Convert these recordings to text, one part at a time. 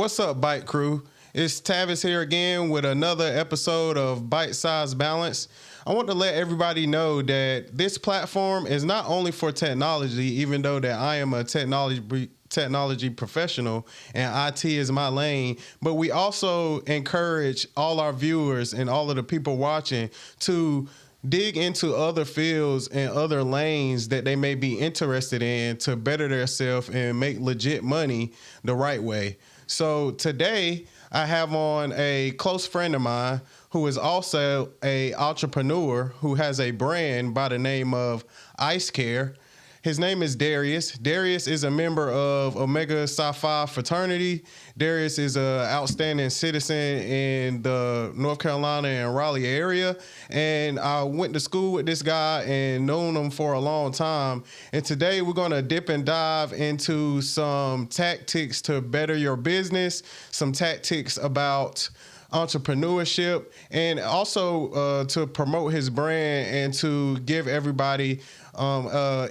What's up, Byte crew? It's Tavis here again with another episode of Bite-Sized Balance. I want to let everybody know that this platform is not only for technology, even though that I am a technology professional and IT is my lane, but we also encourage all our viewers and all of the people watching to dig into other fields and other lanes that they may be interested in to better themselves and make legit money the right way. So today I have on a close friend of mine who is also an entrepreneur who has a brand by the name of Ice Care. His name is Darius. Darius is a member of Omega Psi Phi fraternity. Darius is an outstanding citizen in the North Carolina and Raleigh area. And I went to school with this guy and known him for a long time. And today we're going to dip and dive into some tactics to better your business, some tactics about entrepreneurship, and also to promote his brand and to give everybody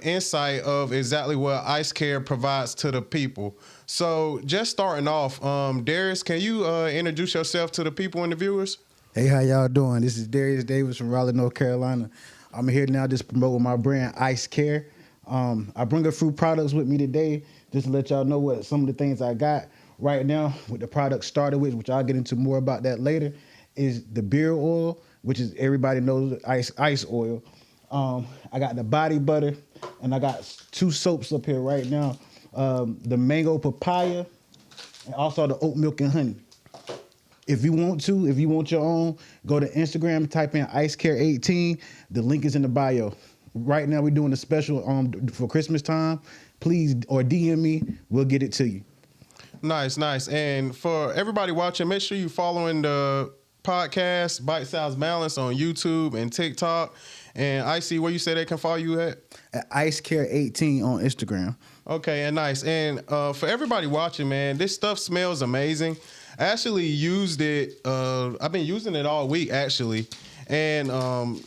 insight of exactly what Ice Care provides to the people. So just starting off, Darius, can you introduce yourself to the people and the viewers? Hey, how y'all doing? This is Darius Davis from Raleigh, North Carolina. I'm here now just promoting my brand, Ice Care. I bring a few products with me today just to let y'all know what some of the things I got right now with the product started with, which I'll get into more about that later, is the beard oil, which is everybody knows ice oil. I got the body butter, and I got two soaps up here right now, the mango papaya, and also the oat milk and honey. If you want your own, go to Instagram, type in IceCare18. The link is in the bio. Right now we're doing a special for Christmas time. Please, or DM me, we'll get it to you. Nice. And for everybody watching, make sure you're following the podcast, Bite-Sized Balance, on YouTube and TikTok. And I see where you say they can follow you at IceCare18 on Instagram. Okay, and nice. And for everybody watching, man, this stuff smells amazing. I actually used it. I've been using it all week, actually. And,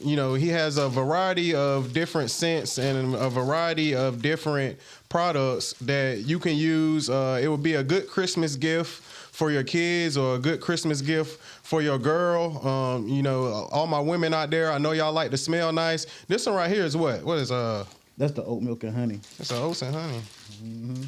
he has a variety of different scents and a variety of different products that you can use. It would be a good Christmas gift for your kids or a good Christmas gift for your girl. All my women out there, I know y'all like to smell nice. This one right here is what? What is That's the oat milk and honey. It's an oats and honey. Mm-hmm.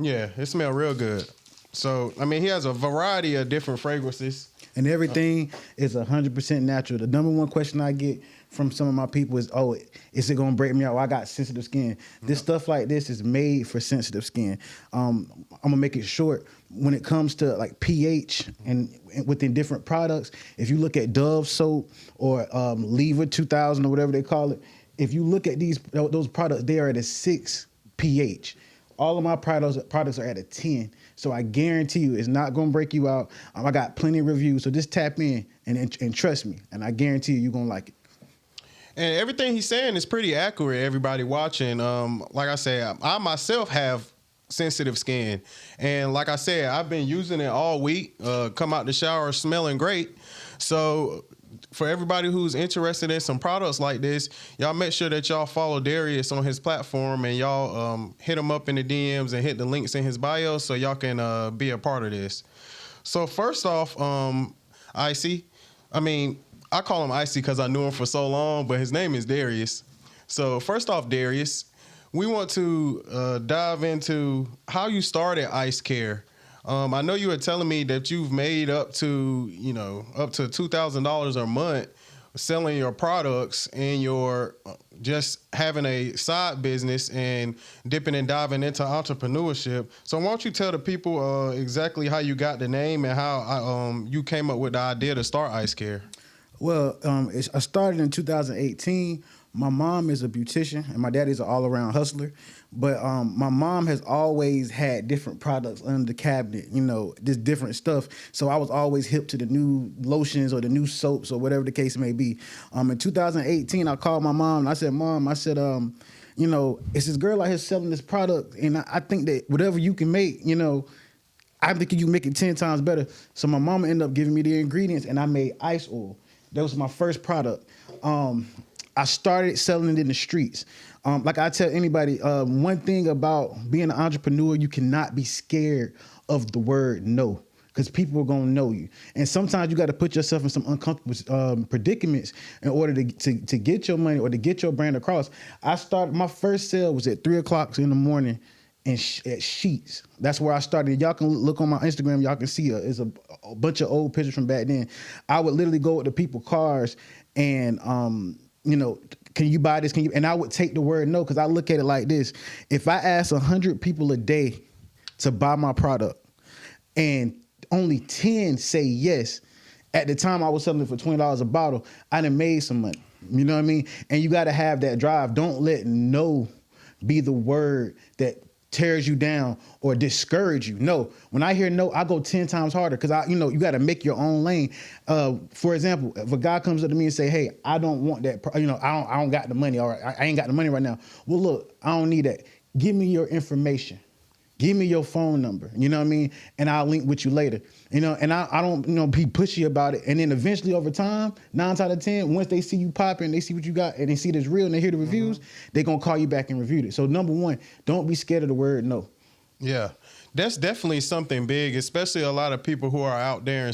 Yeah, it smells real good. So, he has a variety of different fragrances. And everything is 100% natural. The number one question I get from some of my people is, is it going to break me out? Well, I got sensitive skin. This stuff like this is made for sensitive skin. I'm going to make it short. When it comes to like pH and within different products, if you look at Dove soap or Lever 2000 or whatever they call it, if you look at those products, they are at a 6 pH. All of my products are at a 10. So I guarantee you it's not going to break you out. I got plenty of reviews. So just tap in and trust me. And I guarantee you're going to like it. And everything he's saying is pretty accurate, everybody watching. Like I said, I myself have sensitive skin. And like I said, I've been using it all week. Come out the shower smelling great. So for everybody who's interested in some products like this, y'all make sure that y'all follow Darius on his platform and y'all hit him up in the DMs and hit the links in his bio so y'all can be a part of this. So first off, Icy, I call him Icy because I knew him for so long, but his name is Darius. So first off, Darius, we want to dive into how you started Ice Care. I know you were telling me that you've made up to $2,000 a month selling your products and you're just having a side business and dipping and diving into entrepreneurship. So why don't you tell the people exactly how you got the name and how you came up with the idea to start Ice Care? Well, I started in 2018. My mom is a beautician and my daddy's an all-around hustler. But my mom has always had different products under the cabinet, just different stuff. So I was always hip to the new lotions or the new soaps or whatever the case may be. In 2018, I called my mom and I said, Mom, it's this girl out here selling this product. And I think that whatever you can make, I think you can make it 10 times better. So my mama ended up giving me the ingredients and I made ice oil. That was my first product. I started selling it in the streets. Like I tell anybody, one thing about being an entrepreneur, you cannot be scared of the word no, because people are gonna know you. And sometimes you got to put yourself in some uncomfortable predicaments in order to get your money or to get your brand across. My first sale was at 3:00 in the morning at Sheetz. That's where I started. Y'all can look on my Instagram. Y'all can see it's a bunch of old pictures from back then. I would literally go with the people's cars and can you buy this? And I would take the word no, because I look at it like this. If I ask 100 people a day to buy my product and only 10 say yes, at the time I was selling it for $20 a bottle, I done made some money. You know what I mean? And you got to have that drive. Don't let no be the word that tears you down or discourage you. No, when I hear no, I go 10 times harder, because you got to make your own lane. For example, if a guy comes up to me and say, "Hey, I don't want that. I don't got the money, or I ain't got the money right now." Well, look, I don't need that. Give me your information. Give me your phone number. You know what I mean? And I'll link with you later. And I don't be pushy about it. And then eventually over time, 9 out of 10, once they see you popping, they see what you got, and they see this real and they hear the reviews, they're going to call you back and review it. So number one, don't be scared of the word no. Yeah, that's definitely something big, especially a lot of people who are out there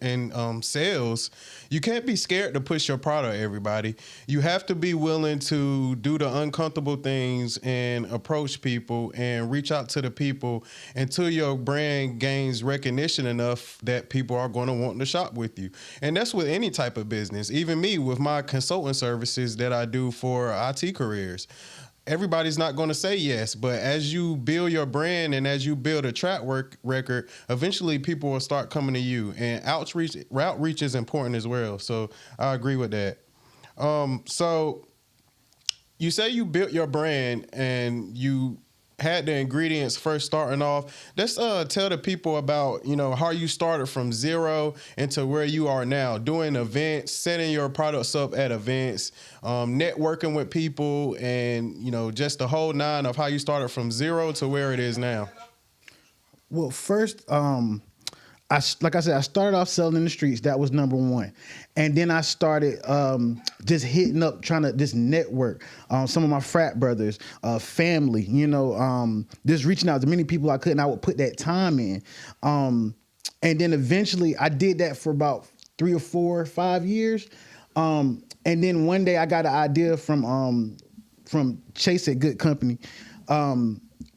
in sales. You can't be scared to push your product, everybody. You have to be willing to do the uncomfortable things and approach people and reach out to the people until your brand gains recognition enough that people are going to want to shop with you. And that's with any type of business. Even me with my consulting services that I do for IT careers. Everybody's not going to say yes, but as you build your brand and as you build a track record, eventually people will start coming to you. And outreach is important as well. So I agree with that. So you say you built your brand and you had the ingredients first starting off. Let's tell the people about, how you started from zero into where you are now, doing events, setting your products up at events, networking with people, and, just the whole nine of how you started from zero to where it is now. Well, first, like I said, I started off selling in the streets. That was number one. And then I started just hitting up, trying to just network. Some of my frat brothers, family, just reaching out to many people I could, and I would put that time in. And then eventually I did that for about 3 or 4 or 5 years. And then one day I got an idea from Chase at Good Company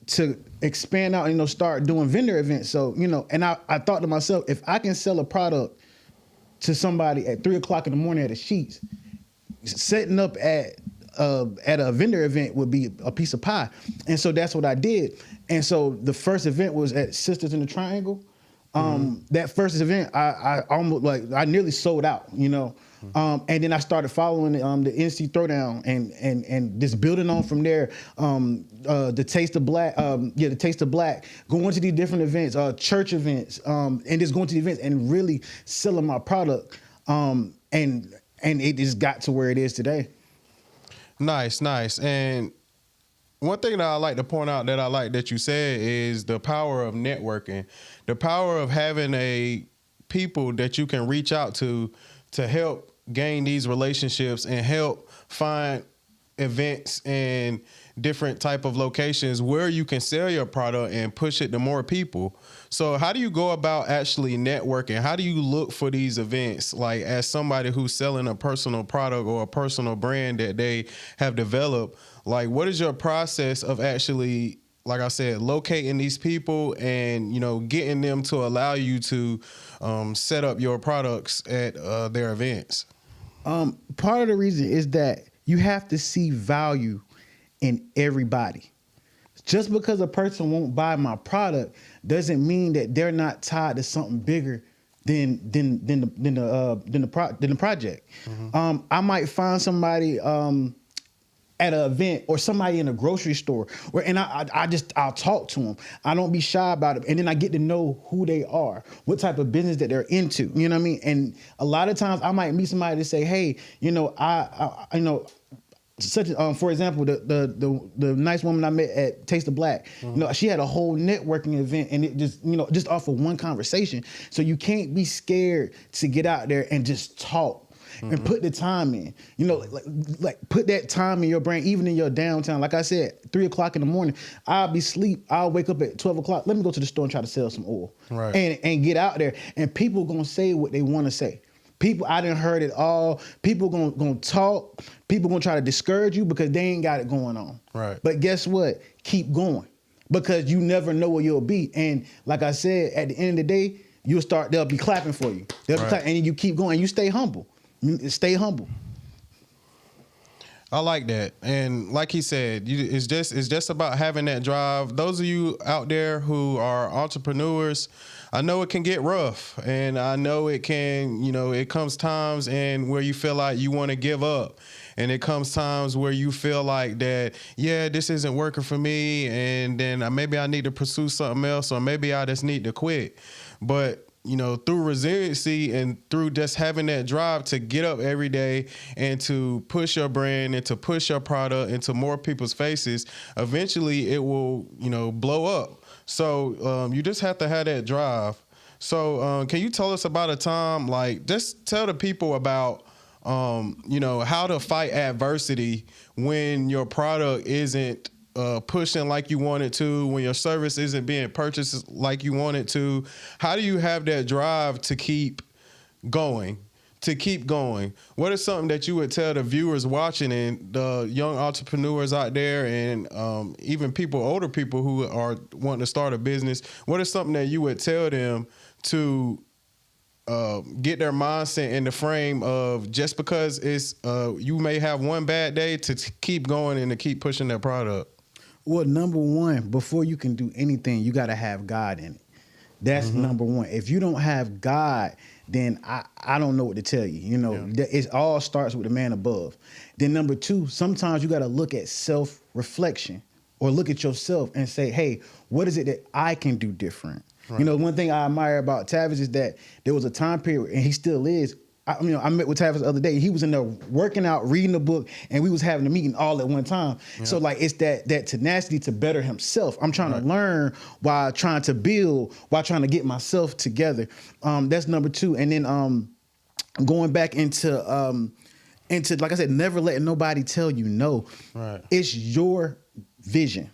to expand out and start doing vendor events. So and I thought to myself, if I can sell a product to somebody at 3:00 in the morning at a Sheetz, setting up at a vendor event would be a piece of pie. And so that's what I did. And so the first event was at Sisters in the Triangle. That first event, I almost I nearly sold out, and then I started following the NC Throwdown and just building on from there. The Taste of Black, the Taste of Black, going to these different events, church events, and just going to the events and really selling my product. And it just got to where it is today. Nice. And one thing that I like to point out that I like that you said is the power of networking, the power of having people that you can reach out to help gain these relationships and help find events and different type of locations where you can sell your product and push it to more people. So how do you go about actually networking? How do you look for these events? Like, as somebody who's selling a personal product or a personal brand that they have developed, like, what is your process of actually, like I said, locating these people and, getting them to allow you to set up your products at their events? Part of the reason is that you have to see value in everybody. Just because a person won't buy my product doesn't mean that they're not tied to something bigger than the project. I might find somebody at an event or somebody in a grocery store and I'll talk to them. I don't be shy about it. And then I get to know who they are, what type of business that they're into. You know what I mean? And a lot of times I might meet somebody to say, hey, such for example, the nice woman I met at Taste of Black, she had a whole networking event, and it just off of one conversation. So you can't be scared to get out there and just talk. and put the time in. You know, like put that time in your brain, even in your downtime. Like I said, 3 o'clock in the morning, I'll be asleep. I'll wake up at 12 o'clock. Let me go to the store and try to sell some oil. Right. And get out there. And people gonna say what they want to say. People, I done heard it all. People gonna talk. People gonna try to discourage you because they ain't got it going on. Right. But guess what? Keep going, because you never know where you'll be. And like I said, at the end of the day, they'll be clapping for you. They'll be clapping, and you keep going. You stay humble. Stay humble. I like that, and like he said, it's just about having that drive. Those of you out there who are entrepreneurs, I know it can get rough, and I know it can. It comes times and where you feel like you want to give up, and it comes times where you feel like that, yeah, this isn't working for me, and then maybe I need to pursue something else, or maybe I just need to quit. But through resiliency and through just having that drive to get up every day and to push your brand and to push your product into more people's faces, eventually it will, blow up. So you just have to have that drive. So can you tell us about a time, like just tell the people about, how to fight adversity when your product isn't pushing like you want it to, when your service isn't being purchased like you want it to? How do you have that drive to keep going? What is something that you would tell the viewers watching and the young entrepreneurs out there, and even older people who are wanting to start a business? What is something that you would tell them to get their mindset in the frame of, just because it's you may have one bad day, to keep going and to keep pushing their product? Well, number one, before you can do anything, you got to have God in it. That's number one. If you don't have God, then I don't know what to tell you. It all starts with the man above. Then number two, sometimes you got to look at self-reflection, or look at yourself and say, hey, what is it that I can do different? Right. One thing I admire about Tavis is that there was a time period, and he still is. I met with Tavis the other day. He was in there working out, reading a book, and we was having a meeting all at one time. Yeah. So like, it's that tenacity to better himself. I'm trying to learn while trying to build, while trying to get myself together. That's number two. And then going back into like I said, never letting nobody tell you no. Right. It's your vision.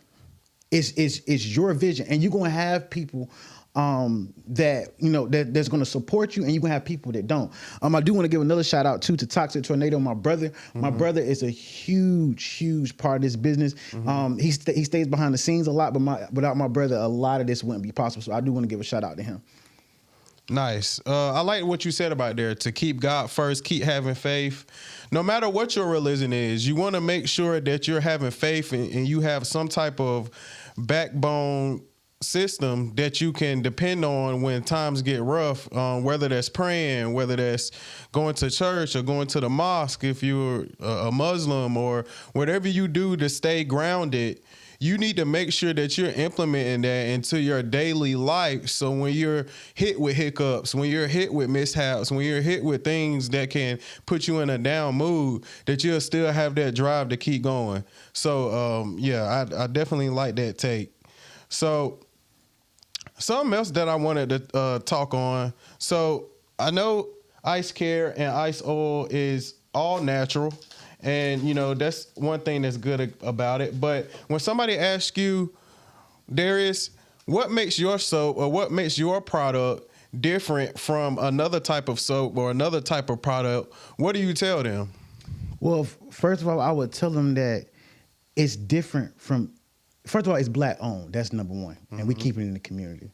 It's your vision, and you're gonna have people that's going to support you, and you're going to have people that don't. I do want to give another shout out to Toxic Tornado, my brother. My brother is a huge part of this business. He stays behind the scenes a lot, but without my brother, a lot of this wouldn't be possible. So I do want to give a shout out to him. Nice. I like what you said about there, to keep God first, keep having faith. No matter what your religion is, you want to make sure that you're having faith and you have some type of backbone system that you can depend on when times get rough, whether that's praying, whether that's going to church or going to the mosque if you're a Muslim, or whatever you do to stay grounded. You need to make sure that you're implementing that into your daily life. So when you're hit with hiccups, when you're hit with mishaps, when you're hit with things that can put you in a down mood, that you'll still have that drive to keep going. So I definitely like that take. So something else that I wanted to talk on. So I know Ice Care and Ice Oil is all natural, and that's one thing that's good about it. But when somebody asks you, Darius, what makes your soap or what makes your product different from another type of soap or another type of product, what do you tell them? Well, first of all, I would tell them that it's different from. First of all, it's Black owned. That's number one. And we keep it in the community.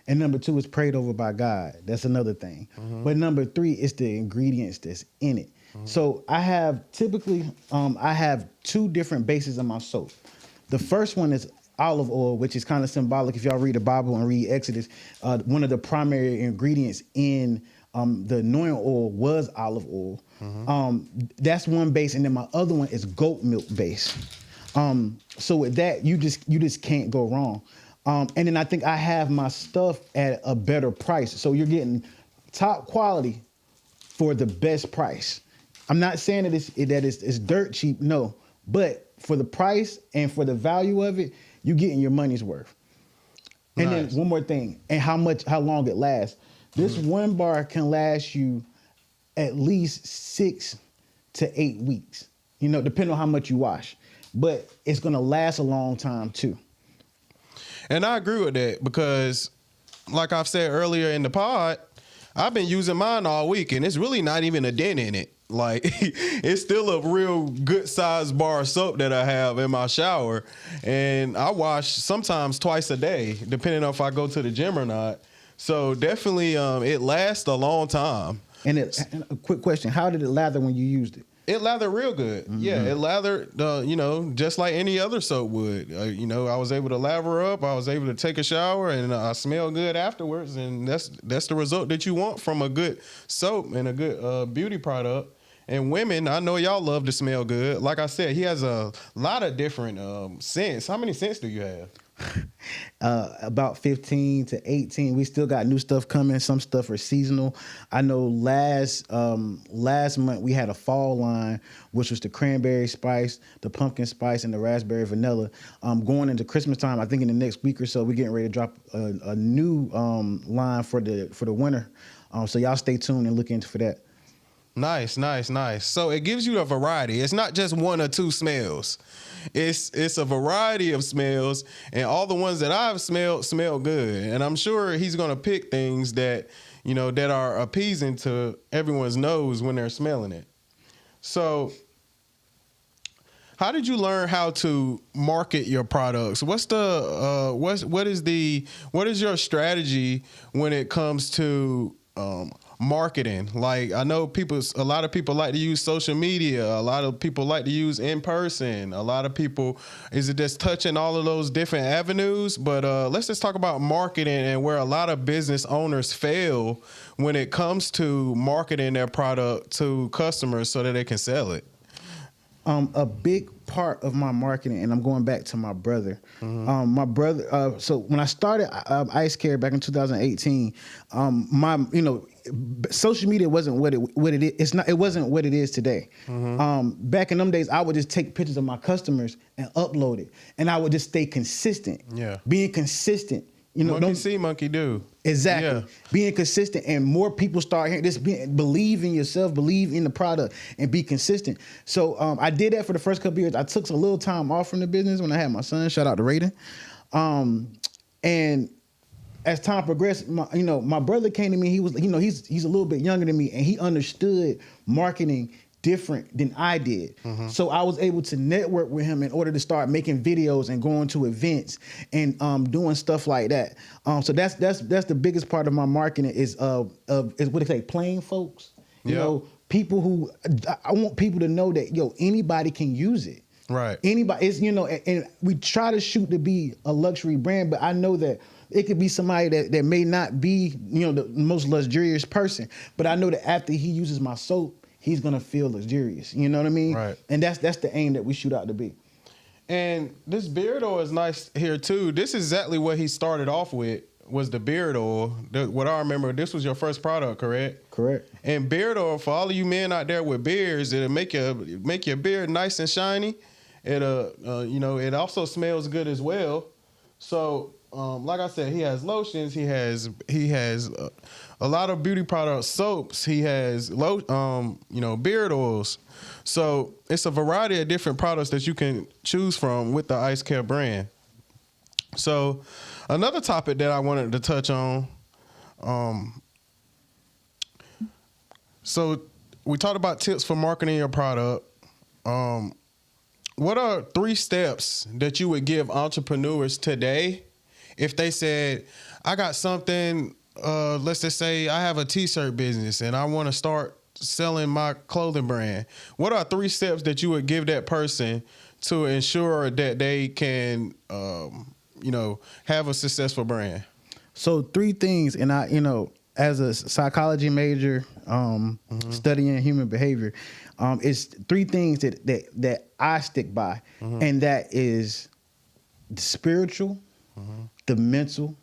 And number two, it's prayed over by God. That's another thing. But number three, it's the ingredients that's in it. So I have I have two different bases in my soap. The first one is olive oil, which is kind of symbolic. If y'all read the Bible and read Exodus, one of the primary ingredients in the anointing oil was olive oil. That's one base. And then my other one is goat milk base. So with that, you just can't go wrong. And then I think I have my stuff at a better price. So you're getting top quality for the best price. I'm not saying that it's dirt cheap, no. But for the price and for the value of it, you're getting your money's worth. And then one more thing, and how long it lasts. This one bar can last you at least 6 to 8 weeks, depending on how much you wash. But it's gonna last a long time too. And I agree with that because, like I've said earlier in the pod, I've been using mine all week and it's really not even a dent in it. Like, it's still a real good sized bar of soap that I have in my shower. And I wash sometimes twice a day, depending on if I go to the gym or not. So definitely it lasts a long time. And a quick question, how did it lather when you used it? It lathered real good. Mm-hmm. Yeah, it lathered, just like any other soap would. I was able to lather up. I was able to take a shower, and I smell good afterwards. And that's the result that you want from a good soap and a good beauty product. And women, I know y'all love to smell good. Like I said, he has a lot of different scents. How many scents do you have? About 15 to 18. We still got new stuff coming. Some stuff are seasonal. I know last month we had a fall line, which was the cranberry spice, the pumpkin spice, and the raspberry vanilla. Going into Christmas time, I think in the next week or so, we're getting ready to drop a new line for the winter. So y'all stay tuned and look into for that. Nice. So it gives you a variety. It's not just one or two smells. It's a variety of smells, and all the ones that I've smelled smell good. And I'm sure he's gonna pick things that that are appeasing to everyone's nose when they're smelling it. So, how did you learn how to market your products? What's the what is your strategy when it comes to marketing? Like, I know a lot of people like to use social media. A lot of people like to use in person. A lot of people, is it just touching all of those different avenues? But let's just talk about marketing and where a lot of business owners fail when it comes to marketing their product to customers so that they can sell it. A big part of my marketing, and I'm going back to my brother. Mm-hmm. My brother. So when I started Ice Care back in 2018, social media wasn't what it is. It's not. It wasn't what it is today. Mm-hmm. Back in them days, I would just take pictures of my customers and upload it, and I would just stay consistent. Yeah, being consistent. Monkey see, monkey do. Exactly. Yeah. Being consistent, and more people start hearing this. Believe in yourself, believe in the product, and be consistent. So I did that for the first couple of years. I took a little time off from the business when I had my son. Shout out to Raiden. And as time progressed, my brother came to me. He was, he's a little bit younger than me, and he understood marketing different than I did. Mm-hmm. So I was able to network with him in order to start making videos and going to events and doing stuff like that. So that's the biggest part of my marketing is what they say, plain folks. People who I want people to know that anybody can use it. Right. Anybody is and we try to shoot to be a luxury brand, but I know that it could be somebody that may not be the most luxurious person, but I know that after he uses my soap, he's gonna feel luxurious. You know what I mean? Right. And that's the aim that we shoot out to be. And this beard oil is nice here too. This is exactly what he started off with, was the beard oil. What I remember, this was your first product, correct? Correct. And beard oil, for all of you men out there with beards, it'll make your beard nice and shiny. It also smells good as well. So like I said, he has lotions. He has a lot of beauty products, soaps. He has beard oils. So it's a variety of different products that you can choose from with the Ice Care brand. So another topic that I wanted to touch on. So we talked about tips for marketing your product. What are 3 steps that you would give entrepreneurs today if they said, I got something, let's just say I have a t-shirt business and I want to start selling my clothing brand? What are 3 steps that you would give that person to ensure that they can, have a successful brand? So 3 things, and I, as a psychology major, studying human behavior, it's 3 things that I stick by, and that is the spiritual, the mental,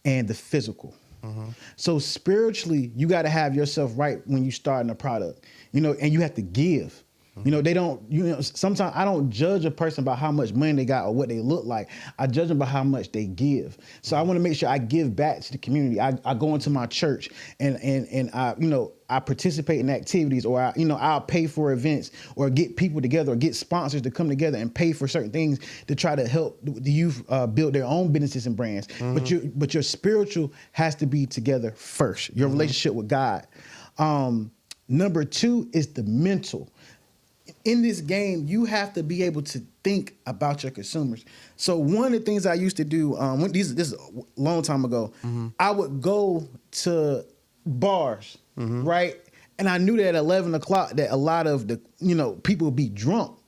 and the physical. So spiritually, you got to have yourself right when you starting a product, and you have to give. They don't, sometimes I don't judge a person by how much money they got or what they look like. I judge them by how much they give. So I want to make sure I give back to the community. I go into my church and I, I participate in activities, or I'll pay for events, or get people together, or get sponsors to come together and pay for certain things to try to help the youth build their own businesses and brands. But your spiritual has to be together first. Your relationship with God. Number 2 is the mental. In this game, you have to be able to think about your consumers. So one of the things I used to do, this is a long time ago, I would go to bars, right? And I knew that at 11 o'clock that a lot of the people would be drunk.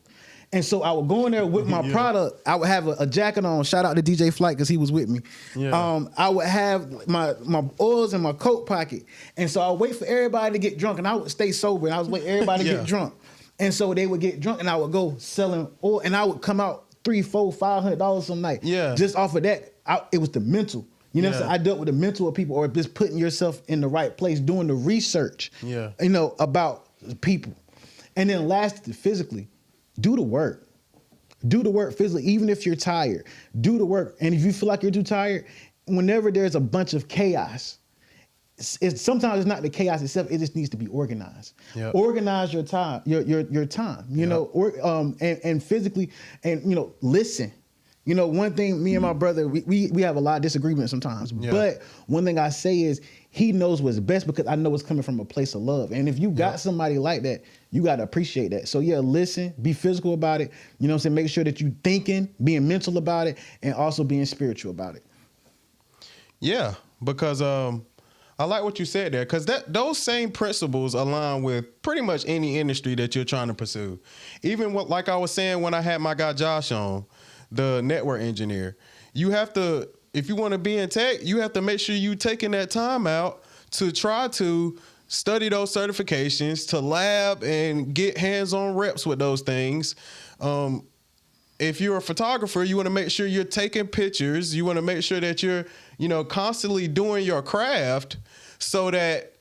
And so I would go in there with my product. I would have a jacket on. Shout out to DJ Flight because he was with me. Yeah. I would have my oils in my coat pocket. And so I would wait for everybody to get drunk, and I would stay sober, and I was waiting for everybody to get drunk. And so they would get drunk, and I would go selling oil, and I would come out $300, $400, $500 some night. Yeah. Just off of that, it was the mental. You know what I'm saying? I dealt with the mental of people, or just putting yourself in the right place, doing the research, about people. And then lastly, physically, do the work. Do the work physically, even if you're tired. Do the work. And if you feel like you're too tired, whenever there's a bunch of chaos, sometimes it's not the chaos itself, it just needs to be organized. Yep. Organize your time, your time, and physically, and listen. One thing, me and my brother, we have a lot of disagreements sometimes, but one thing I say is he knows what's best because I know it's coming from a place of love. And if you got somebody like that, you got to appreciate that. So listen, be physical about it. Make sure that you thinking, being mental about it, and also being spiritual about it. Yeah, because I like what you said there, because those same principles align with pretty much any industry that you're trying to pursue. Even like I was saying when I had my guy Josh on, the network engineer, you have to, if you want to be in tech, you have to make sure you taking that time out to try to study those certifications, to lab and get hands-on reps with those things. If you're a photographer, you want to make sure you're taking pictures. You want to make sure that you're, constantly doing your craft so that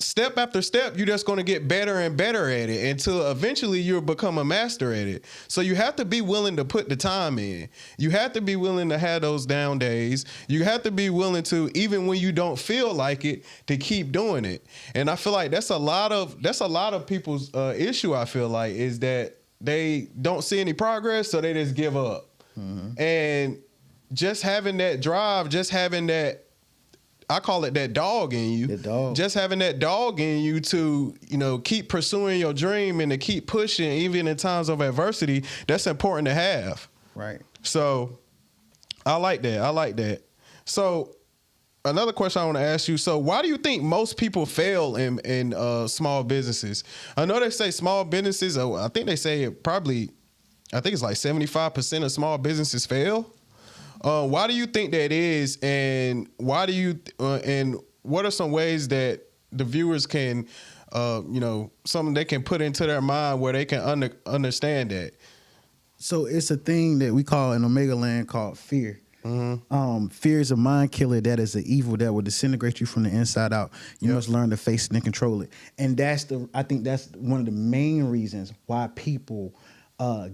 step after step, you're just going to get better and better at it until eventually you'll become a master at it. So you have to be willing to put the time in. You have to be willing to have those down days. You have to be willing to, even when you don't feel like it, to keep doing it. And I feel like that's a lot of people's issue. I feel like is that they don't see any progress, so they just give up. And just having that drive, just having that, I call it that dog in you. Just having that dog in you to, keep pursuing your dream and to keep pushing even in times of adversity, that's important to have. Right. So I like that. So another question I want to ask you. So why do you think most people fail in small businesses? I know they say small businesses, I think they say it's like 75% of small businesses fail. Why do you think that is, and and what are some ways that the viewers can, something they can put into their mind where they can understand that? So it's a thing that we call in Omega Land called fear. Fear is a mind killer. That is an evil that will disintegrate you from the inside out. You must learn to face it and control it. And I think that's one of the main reasons why people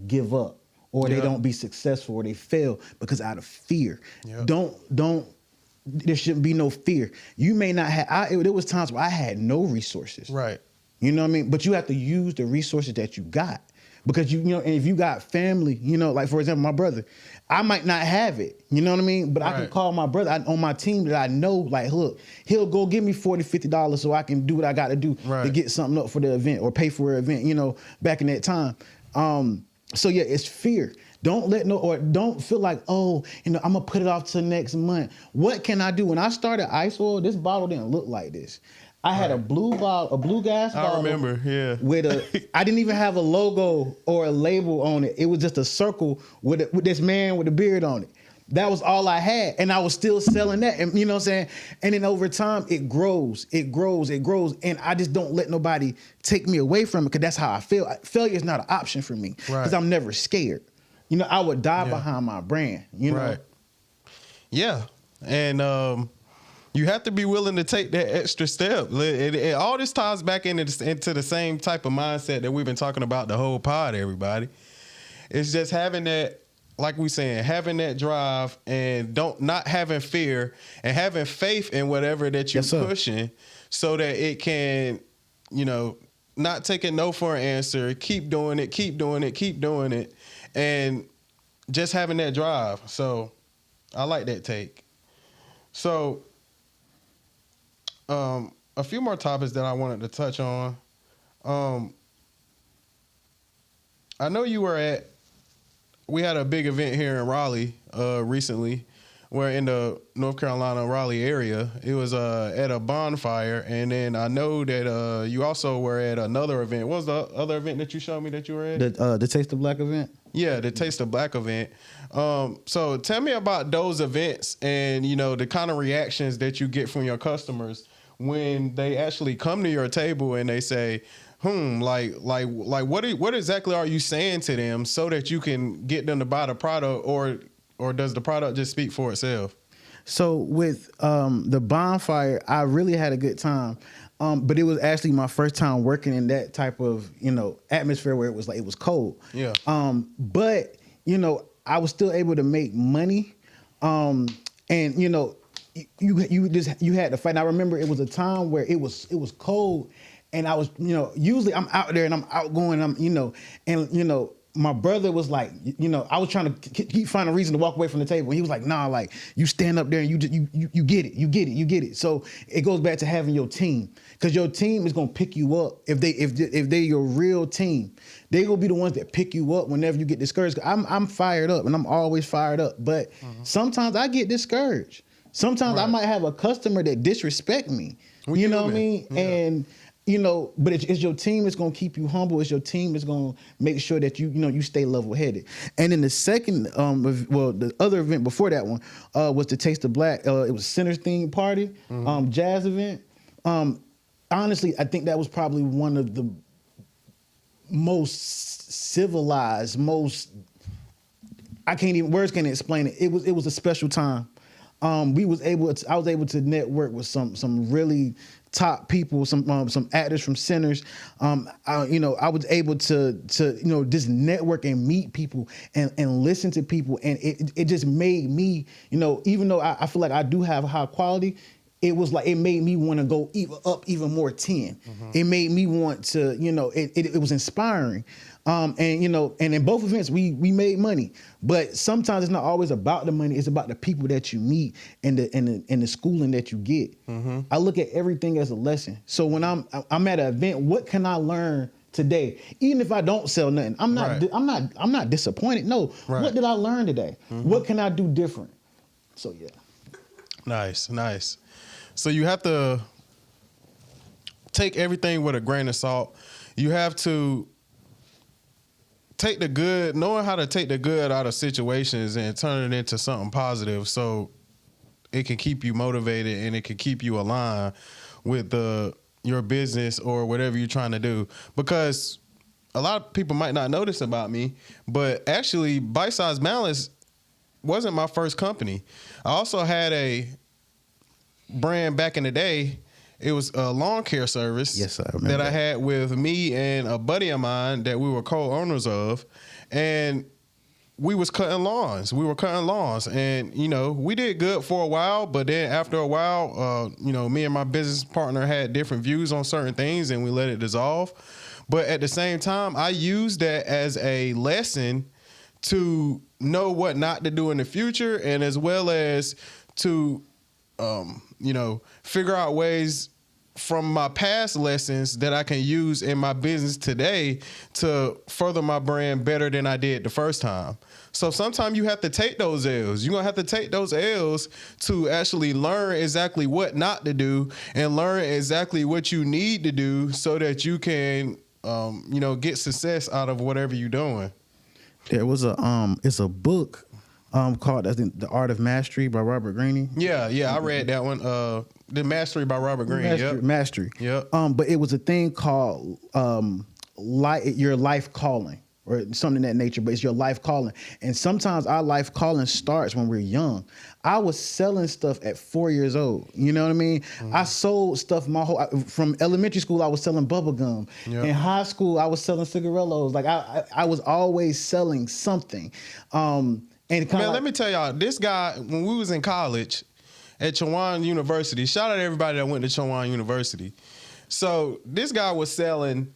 give up. Or they don't be successful, or they fail because out of fear. There shouldn't be no fear. You may not have. There was times where I had no resources. Right. You know what I mean? But you have to use the resources that you got, because and if you got family, like for example, my brother, I might not have it. You know what I mean? But I can call my brother on my team that I know. Like, look, he'll go give me $40, $50 so I can do what I got to do to get something up for the event or pay for an event. Back in that time. So it's fear. Don't feel like, I'm gonna put it off till next month. What can I do? When I started Ice Oil, this bottle didn't look like this. I had a blue gas bottle. I remember, I didn't even have a logo or a label on it. It was just a circle with this man with a beard on it. That was all I had, and I was still selling that. And you know what I'm saying? And then over time, it grows, and I just don't let nobody take me away from it, because that's how I feel. Failure is not an option for me, because I'm never scared. I would die behind my brand. Right. Yeah, and you have to be willing to take that extra step. It all this ties back into the same type of mindset that we've been talking about the whole pod, everybody. It's just having that, like we saying, having that drive and not having fear and having faith in whatever that you're pushing, so that it can, not taking no for an answer, keep doing it, keep doing it, keep doing it, and just having that drive. So I like that take. So a few more topics that I wanted to touch on. I know we had a big event here in Raleigh recently. We're in the North Carolina, Raleigh area. It was at a bonfire. And then I know that you also were at another event. What was the other event that you showed me that you were at? The Taste of Black event? Yeah, the Taste of Black event. So tell me about those events and, the kind of reactions that you get from your customers when they actually come to your table and they say, what exactly are you saying to them so that you can get them to buy the product, or does the product just speak for itself? So with the bonfire, I really had a good time. But it was actually my first time working in that type of, atmosphere where it was cold. Yeah. But, I was still able to make money. And, you had to fight. And I remember it was a time where it was cold, and I was, usually I'm out there and I'm outgoing, my brother was like, I was trying to keep finding a reason to walk away from the table. And he was like, nah, like, you stand up there and you get it. So it goes back to having your team, because your team is going to pick you up. If they're your real team, they're going to be the ones that pick you up whenever you get discouraged. I'm fired up, and I'm always fired up. But sometimes I get discouraged. Sometimes I might have a customer that disrespect me. You know what I mean? Yeah. And but it's your team that's going to keep you humble. It's your team that's going to make sure that you stay level-headed. And then the second, the other event before that one was the Taste of Black. It was Center's themed party, jazz event. Honestly, I think that was probably one of the most civilized, words can't explain it. It was a special time. I was able to network with some really top people, some actors from Centers. I was able to just network and meet people and listen to people, and it just made me, even though I feel like I do have high quality, it made me want to go even more 10. It made me want to, it was inspiring. And in both events we made money, but sometimes it's not always about the money. It's about the people that you meet and the schooling that you get. I look at everything as a lesson. So when I'm at an event, what can I learn today? Even if I don't sell nothing, I'm not disappointed. No, what did I learn today? What can I do different? So yeah. Nice. So you have to take everything with a grain of salt. You have to take the good, knowing how to take the good out of situations and turn it into something positive, so it can keep you motivated and it can keep you aligned with your business or whatever you're trying to do. Because a lot of people might not know this about me, but actually ByteSizedBalance wasn't my first company. I also had a brand back in the day. It was a lawn care service that I had with me and a buddy of mine that we were co-owners of, and we was cutting lawns. And, we did good for a while, but then after a while, me and my business partner had different views on certain things, and we let it dissolve. But at the same time, I used that as a lesson to know what not to do in the future, and as well as to figure out ways from my past lessons that I can use in my business today to further my brand better than I did the first time. So sometimes you have to take those L's. You're going to have to take those L's to actually learn exactly what not to do and learn exactly what you need to do so that you can, get success out of whatever you're doing. There was it's a book called, I think, The Art of Mastery by Robert Greene. Yeah, I read that one. The Mastery by Robert Greene. Mastery. Yep. But it was a thing called your life calling, or something of that nature, but it's your life calling. And sometimes our life calling starts when we're young. I was selling stuff at 4 years old. You know what I mean? I sold stuff from elementary school. I was selling bubble gum. Yep. In high school, I was selling cigarillos. Like I was always selling something. And let me tell y'all, this guy, when we was in college, at Chowan University. Shout out to everybody that went to Chowan University. So this guy was selling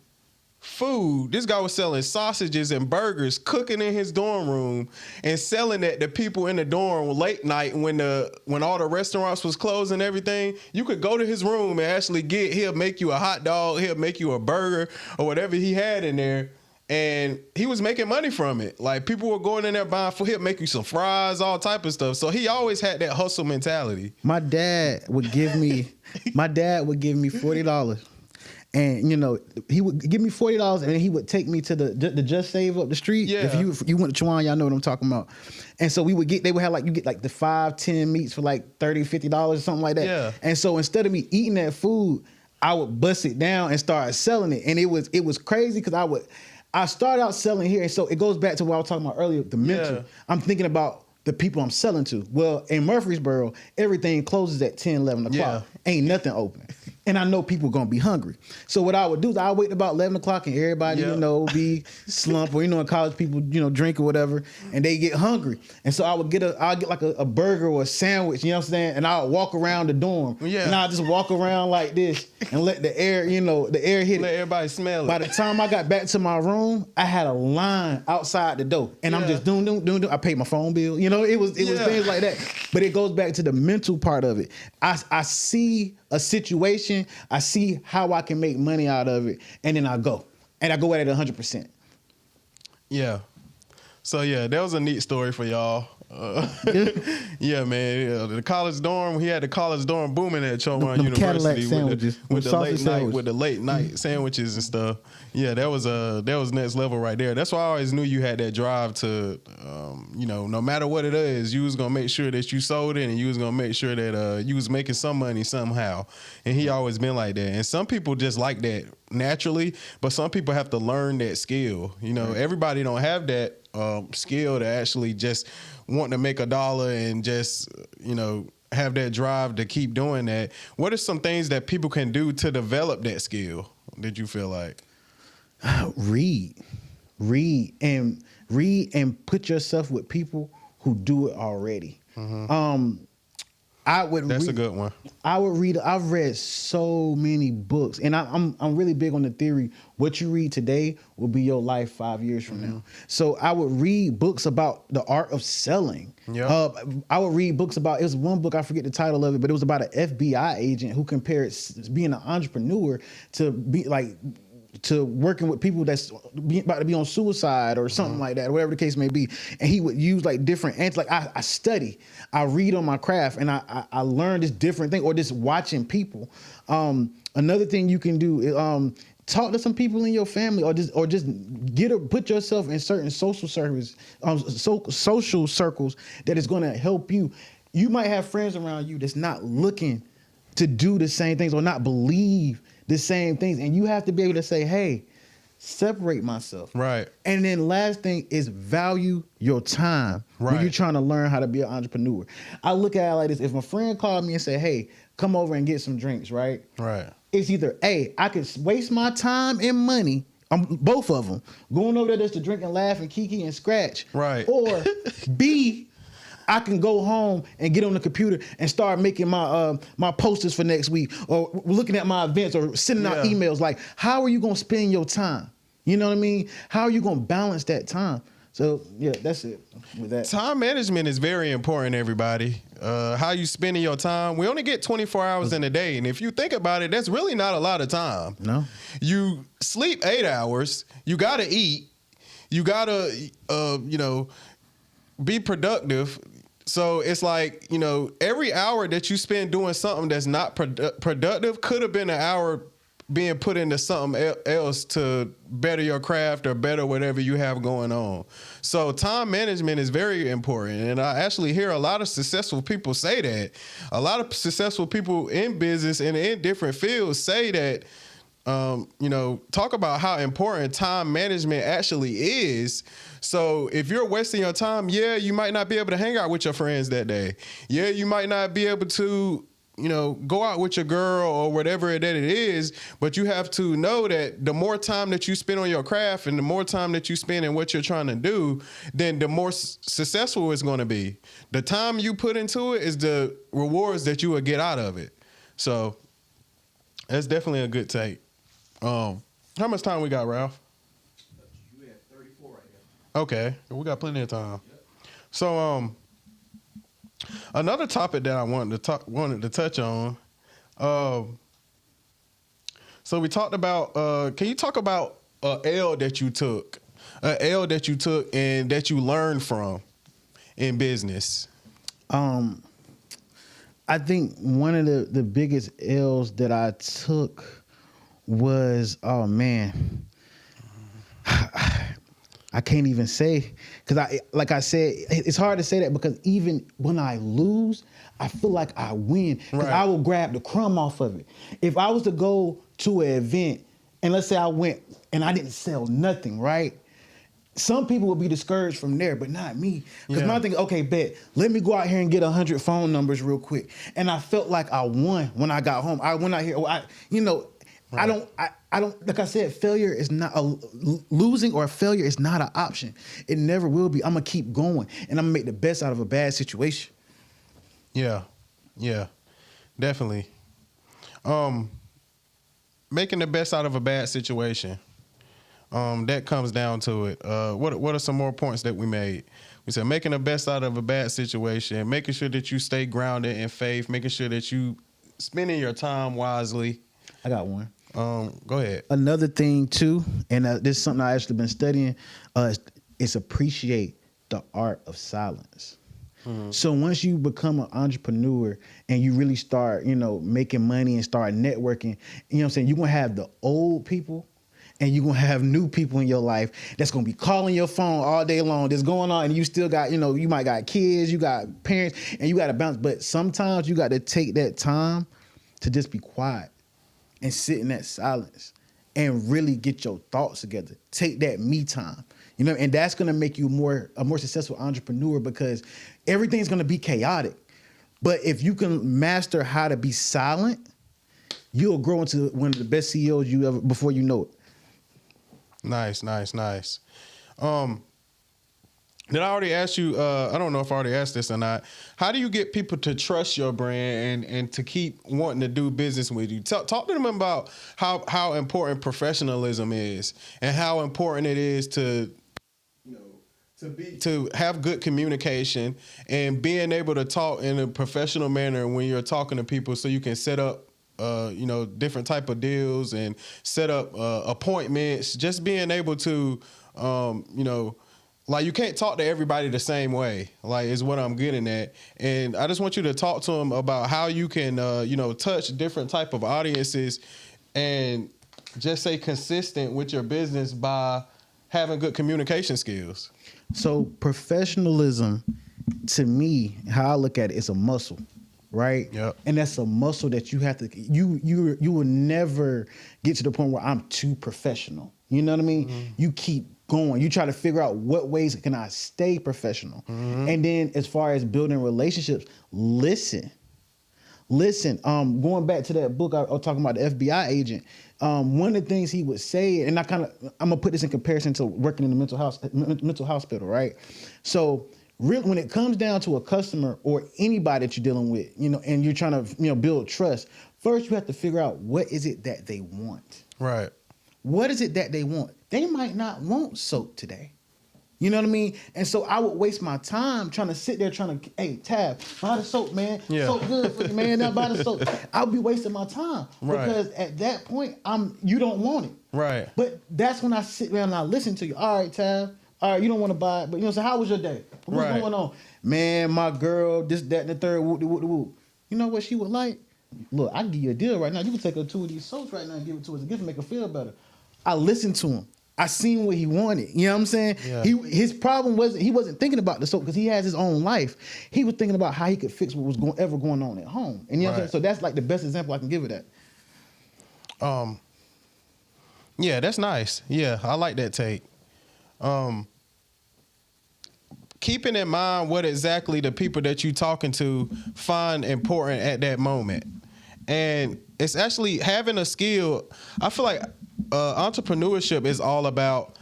food. This guy was selling sausages and burgers, cooking in his dorm room and selling that to people in the dorm late night when all the restaurants was closed and everything. You could go to his room and actually he'll make you a hot dog, he'll make you a burger or whatever he had in there. And he was making money from it. Like people were going in there buying food. He'll make you some fries, all type of stuff. So he always had that hustle mentality. My dad would give me $40. And, you know, he would give me $40 and then he would take me to the Just Save up the street. Yeah. If you went to Chowan, y'all know what I'm talking about. And so they would have like, you get like the 5-10 meats for like $30, $50 or something like that. Yeah. And so instead of me eating that food, I would bust it down and start selling it. And it was crazy because I started out selling here. And so it goes back to what I was talking about earlier, the mental. Yeah. I'm thinking about the people I'm selling to. Well, in Murfreesboro, everything closes at 10, 11 o'clock. Yeah. Ain't nothing open. And I know people gonna be hungry. So what I would do is I would wait about 11 o'clock and everybody, Yeah. you know, be slump or, you know, in college people, you know, drink or whatever, and they get hungry. And so I'll get like a burger or a sandwich, you know what I'm saying? And I'll walk around the dorm. Yeah. And I'll just walk around like this and let the air, you know, the air hit Let it. everybody smell it. By the time I got back to my room, I had a line outside the door. And I'm Yeah. just doing. I paid my phone bill. You know, it was Yeah. things like that. But it goes back to the mental part of it. I see a situation, I see how I can make money out of it, and then I go. And I go at it 100%. Yeah. So yeah, that was a neat story for y'all. Yeah, man. The college dorm. He had the college dorm booming at Chowan Them University Cadillac sandwiches, with the sausage sandwich. with the late night sandwiches and stuff. Yeah, that was next level right there. That's why I always knew you had that drive to, you know, no matter what it is, you was gonna make sure that you sold it, and you was gonna make sure that you was making some money somehow. And he always been like that. And some people just like that naturally, but some people have to learn that skill. You know, everybody don't have that skill to actually just want to make a dollar and just, you know, have that drive to keep doing that. What are some things that people can do to develop that skill, did you feel like? Read and put yourself with people who do it already. That's a good one. I've read so many books, and I'm really big on the theory, what you read today will be your life 5 years from now. So I would read books about the art of selling. Yeah. I would read books about, it was one book, I forget the title of it, but it was about an FBI agent who compared being an entrepreneur to working with people that's about to be on suicide or something like that, whatever the case may be. And he would use like different answers. Like I study, I read on my craft, and I learn this different thing, or just watching people. Another thing you can do is talk to some people in your family, or just put yourself in certain social circles that is going to help you. You might have friends around you that's not looking to do the same things or not believe the same things, and you have to be able to say, hey, separate myself. Right. And then last thing is value your time when Right. you're trying to learn how to be an entrepreneur. I look at it like this. If my friend called me and said, hey, come over and get some drinks, right? Right. It's either A, I could waste my time and money, both of them, going over there just to drink and laugh and kiki and scratch. Right. Or B, I can go home and get on the computer and start making my my posters for next week, or looking at my events, or sending out Yeah. emails. Like, how are you going to spend your time? You know what I mean? How are you going to balance that time? So, yeah, that's it with that. Time management is very important, everybody. How you spending your time. We only get 24 hours in a day. And if you think about it, that's really not a lot of time. No. You sleep 8 hours. You got to eat. You got to, you know, be productive. So it's like, you know, every hour that you spend doing something that's not productive could have been an hour being put into something else to better your craft or better whatever you have going on. So time management is very important. And I actually hear a lot of successful people say that. A lot of successful people in business and in different fields say that, you know, talk about how important time management actually is. So if you're wasting your time, yeah, you might not be able to hang out with your friends that day. Yeah, you might not be able to go out with your girl or whatever that it is, but you have to know that the more time that you spend on your craft and the more time that you spend in what you're trying to do, then the more successful it's going to be. The time you put into it is the rewards that you will get out of it. So that's definitely a good take. How much time we got, Ralph? You had 34 right now. Okay, we got plenty of time. Yep. So another topic that I wanted to touch on. So we talked about. Can you talk about a L that you took and that you learned from in business? I think one of the biggest L's that I took was, oh man, I can't even say, because like I said, it's hard to say that because even when I lose, I feel like I win because I will grab the crumb off of it. If I was to go to an event and let's say I went and I didn't sell nothing, right? Some people would be discouraged from there, but not me. Because my thing, okay, bet, let me go out here and get 100 phone numbers real quick. And I felt like I won when I got home. I went out here, I don't, like I said, failure is not, losing or failure is not an option. It never will be. I'm going to keep going and I'm going to make the best out of a bad situation. Yeah, definitely. Making the best out of a bad situation. That comes down to it. What are some more points that we made? We said making the best out of a bad situation, making sure that you stay grounded in faith, making sure that you spending your time wisely. I got one. Go ahead. Another thing too, and this is something I actually been studying, is appreciate the art of silence. Mm-hmm. So once you become an entrepreneur and you really start, making money and start networking, you know what I'm saying, you're going to have the old people and you're going to have new people in your life that's going to be calling your phone all day long. That's going on and you still got, you might got kids, you got parents, and you got to bounce. But sometimes you got to take that time to just be quiet and sit in that silence and really get your thoughts together. Take that me time. And that's going to make you a more successful entrepreneur because everything's going to be chaotic. But if you can master how to be silent, you'll grow into one of the best CEOs you ever before you know it. Nice. Did I already ask you, I don't know if I already asked this or not, how do you get people to trust your brand and to keep wanting to do business with you? Talk to them about how important professionalism is and how important it is to have good communication and being able to talk in a professional manner when you're talking to people so you can set up different type of deals and set up appointments. Just being able to like you can't talk to everybody the same way, like is what I'm getting at. And I just want you to talk to them about how you can touch different type of audiences and just stay consistent with your business by having good communication skills. So professionalism, to me, how I look at it, is a muscle, right? Yep. And that's a muscle that you have to. You will never get to the point where I'm too professional. You know what I mean? Mm-hmm. You keep going. You try to figure out what ways can I stay professional, and then as far as building relationships, listen. Going back to that book I was talking about, the FBI agent. One of the things he would say, and I'm gonna put this in comparison to working in the mental hospital, right? So really, when it comes down to a customer or anybody that you're dealing with, and you're trying to build trust, first you have to figure out what is it that they want. Right. What is it that they want? They might not want soap today. You know what I mean? And so I would waste my time trying to sit there hey, Tab, buy the soap, man. Yeah. Soap good for you, man. Now buy the soap. I'll be wasting my time. Right. Because at that point, you don't want it. Right. But that's when I sit there and I listen to you. All right, Tab. All right, you don't want to buy it. But so how was your day? What's going on? Man, my girl, this, that, and the third, whoop. You know what she would like? Look, I can give you a deal right now. You can take her 2 of these soaps right now and give it to her as a gift and make her feel better. I listened to him. I seen what he wanted. You know what I'm saying? Yeah. His problem wasn't, he wasn't thinking about the soap because he has his own life. He was thinking about how he could fix what was ever going on at home. And you know what I'm saying? So that's like the best example I can give of that. Yeah, that's nice. Yeah, I like that take. keeping in mind what exactly the people that you talking to find important at that moment. And it's actually having a skill. I feel like entrepreneurship is all about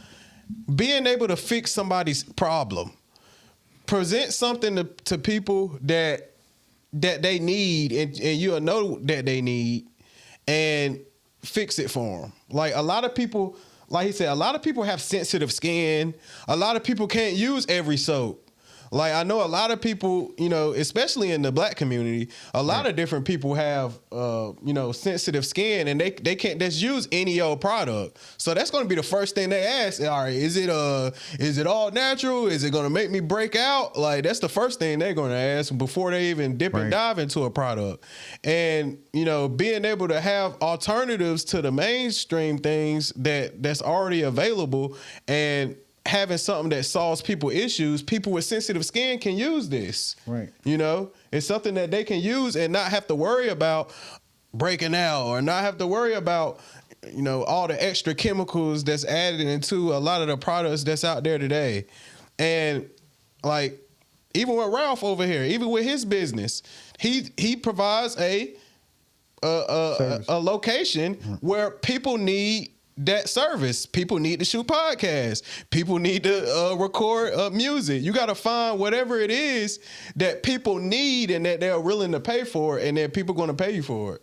being able to fix somebody's problem. Present something to people that they need and you'll know that they need, and fix it for them. Like a lot of people, like he said, a lot of people have sensitive skin. A lot of people can't use every soap. Like I know a lot of people, you know, especially in the black community, a lot of different people have, you know, sensitive skin, and they can't just use any old product. So that's going to be the first thing they ask. All right, is it all natural? Is it going to make me break out? Like that's the first thing they're going to ask before they even dip and dive into a product. And you know, being able to have alternatives to the mainstream things that's already available, and having something that solves people issues. People with sensitive skin can use this. Right. You know, it's something that they can use and not have to worry about breaking out, or not have to worry about, you know, all the extra chemicals that's added into a lot of the products that's out there today. And like, even with Ralph over here, even with his business, he provides a location where people need that service. People need to shoot podcasts. People need to record music. You got to find whatever it is that people need and that they're willing to pay for, and that people going to pay you for it.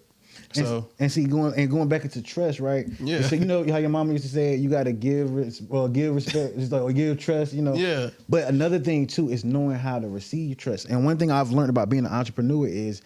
So and see, going back into trust, right? Yeah. So you know how your mama used to say, you got to give respect, it's like, or give trust, you know. Yeah. But another thing too is knowing how to receive trust. And one thing I've learned about being an entrepreneur is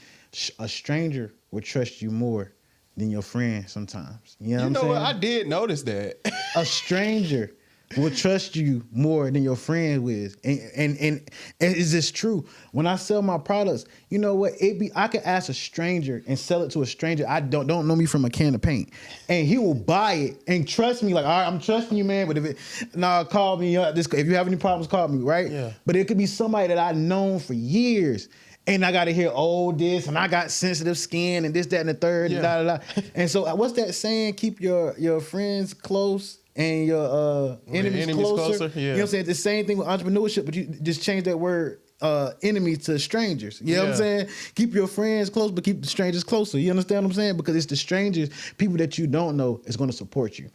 a stranger will trust you more than your friend sometimes. You know what I'm saying? What? I did notice that. A stranger will trust you more than your friend will. And is this true? When I sell my products, you know what? I could ask a stranger and sell it to a stranger I don't know me from a can of paint, and he will buy it and trust me. Like, all right, I'm trusting you, man. But call me. If you have any problems, call me, right? Yeah. But it could be somebody that I've known for years. And I got to hear, this, and I got sensitive skin, and this, that, and the third, and da, da, da. And so what's that saying? Keep your friends close and your enemies closer. Yeah. You know what I'm saying? The same thing with entrepreneurship, but you just change that word enemy to strangers. You know what I'm saying? Keep your friends close, but keep the strangers closer. You understand what I'm saying? Because it's the strangers, people that you don't know, is going to support you.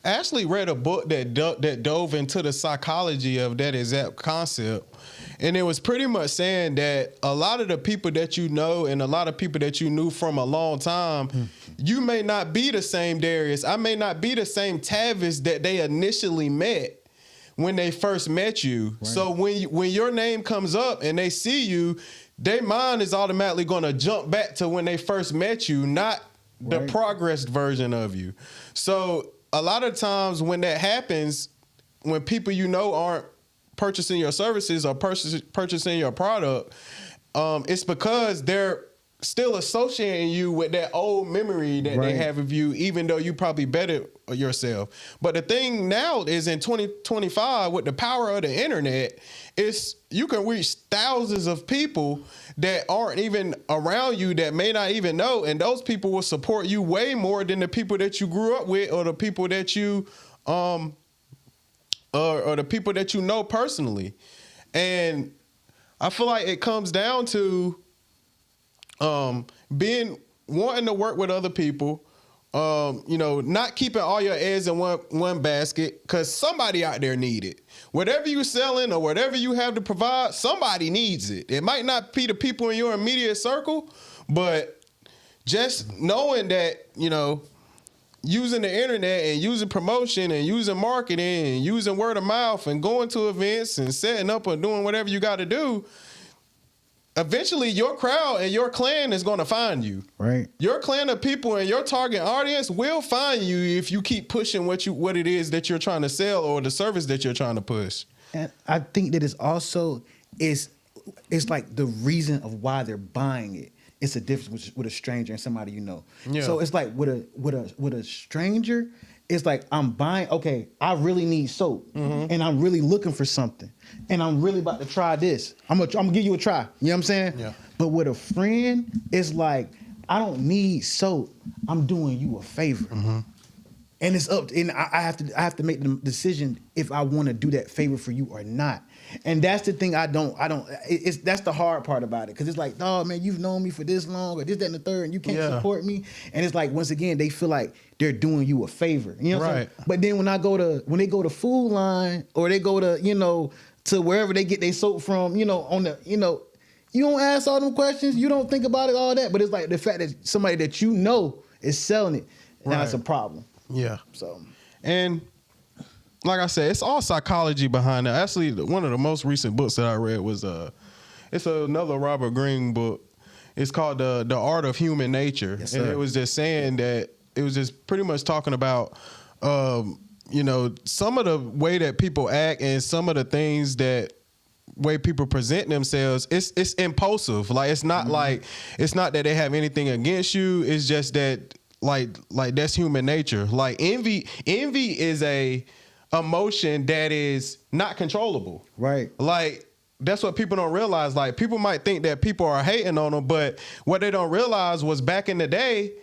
I actually read a book that dove into the psychology of that exact concept. And it was pretty much saying that a lot of the people that you know and a lot of people that you knew from a long time, you may not be the same Darius. I may not be the same Tavis that they initially met when they first met you. Right. So when your name comes up and they see you, their mind is automatically going to jump back to when they first met you, not the progressed version of you. So a lot of times when that happens, when people you know aren't purchasing your services or purchasing your product, it's because they're still associating you with that old memory that they have of you, even though you probably bettered yourself. But the thing now is, in 2025, with the power of the internet, is you can reach thousands of people that aren't even around you, that may not even know, and those people will support you way more than the people that you grew up with, or the people that you or the people that you know personally. And I feel like it comes down to wanting to work with other people, not keeping all your eggs in one basket, because somebody out there need it. Whatever you're selling or whatever you have to provide, somebody needs it. It might not be the people in your immediate circle, but just knowing that, using the internet and using promotion and using marketing and using word of mouth and going to events and setting up or doing whatever you got to do, eventually your crowd and your clan is going to find you. Right. Your clan of people and your target audience will find you if you keep pushing what it is that you're trying to sell or the service that you're trying to push. And I think that it's like the reason of why they're buying it. It's a difference with a stranger and somebody you know. Yeah. So it's like with a stranger, it's like I'm buying, okay, I really need soap, and I'm really looking for something, and I'm really about to try this. I'm gonna give you a try. You know what I'm saying? Yeah. But with a friend, it's like, I don't need soap. I'm doing you a favor. And it's up to, and I have to make the decision if I want to do that favor for you or not. And that's the thing that's the hard part about it. Cause it's like, dog, man, you've known me for this long or this, that, and the third, and you can't support me. And it's like, once again, they feel like they're doing you a favor. You know what I'm saying? But then when they go to Food Line or they go to, to wherever they get their soap from, you don't ask all them questions. You don't think about it, all that. But it's like the fact that somebody that you know is selling it, now it's a problem. Yeah. So, and like I said, it's all psychology behind it. Actually, one of the most recent books that I read was it's another Robert Greene book. It's called The Art of Human Nature. Yes, and sir. it was just saying that it was just pretty much talking about some of the way that people act and some of the things that way people present themselves, it's impulsive. Like it's not like it's not that they have anything against you. It's just that like that's human nature. Like envy is a emotion that is not controllable. right. Like that's what people don't realize. Like people might think that people are hating on them, but what they don't realize was back in the day,